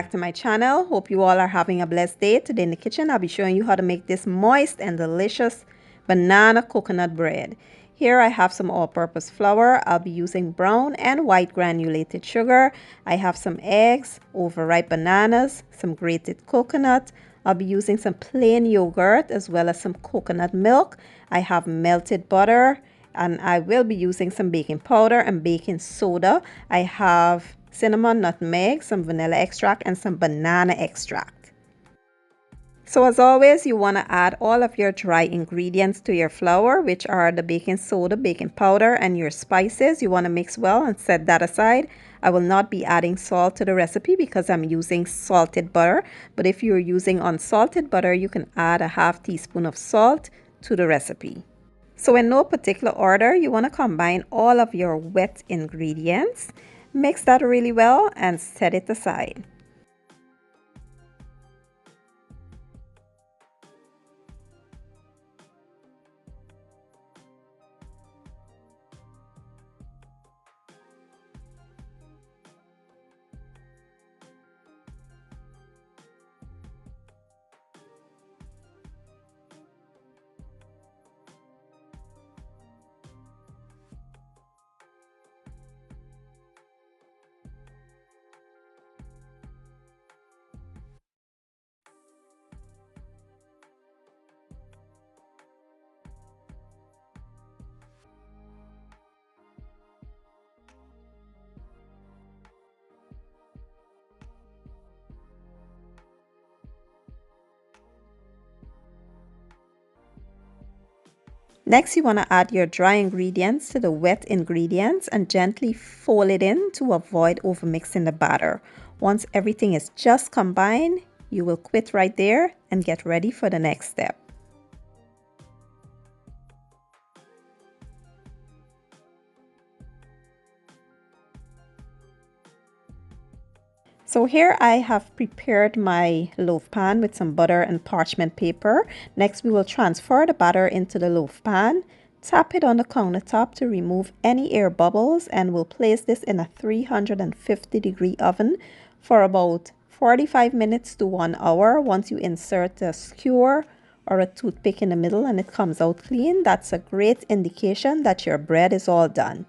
back to my channel. Hope you all are having a blessed day. Today in the kitchen, I'll be showing you how to make this moist and delicious banana coconut bread. Here I have some all-purpose flour. I'll be using brown and white granulated sugar. I have some eggs, overripe bananas, some grated coconut. I'll be using some plain yogurt as well as some coconut milk. I have melted butter, and I will be using some baking powder and baking soda. I have cinnamon, nutmeg, some vanilla extract, and some banana extract. So as always, you want to add all of your dry ingredients to your flour, which are the baking soda, baking powder, and your spices. You want to mix well and set that aside. I will not be adding salt to the recipe because I'm using salted butter. But if you're using unsalted butter, you can add a half teaspoon of salt to the recipe. So in no particular order, you want to combine all of your wet ingredients. Mix that really well and set it aside. Next, you want to add your dry ingredients to the wet ingredients and gently fold it in to avoid overmixing the batter. Once everything is just combined, you will quit right there and get ready for the next step. So here I have prepared my loaf pan with some butter and parchment paper. Next we will transfer the batter into the loaf pan, tap it on the countertop to remove any air bubbles, and we'll place this in a 350-degree oven for about 45 minutes to 1 hour. Once you insert a skewer or a toothpick in the middle and it comes out clean, that's a great indication that your bread is all done.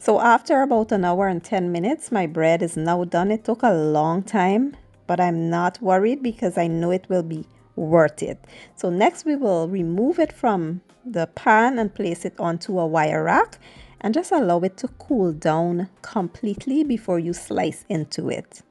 So after about 1 hour and 10 minutes, my bread is now done. It took a long time, but I'm not worried because I know it will be worth it. So next we will remove it from the pan and place it onto a wire rack and just allow it to cool down completely before you slice into it.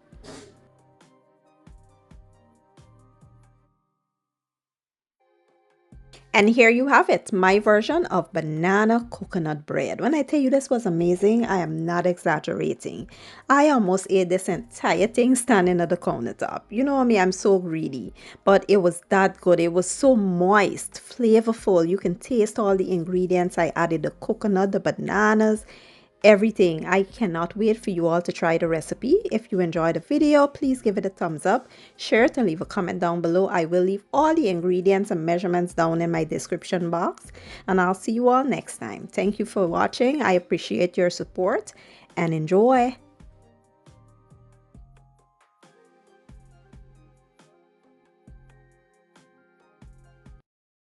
And here you have it, my version of banana coconut bread. When I tell you this was amazing, I am not exaggerating. I almost ate this entire thing standing at the countertop. You know me, I'm so greedy, but it was that good. It was so moist, flavorful. You can taste all the ingredients. I added the coconut, the bananas, everything. I cannot wait for you all to try the recipe. If you enjoyed the video, please give it a thumbs up, share it, and leave a comment down below. I will leave all the ingredients and measurements down in my description box, and I'll see you all next time. Thank you for watching. I appreciate your support and enjoy.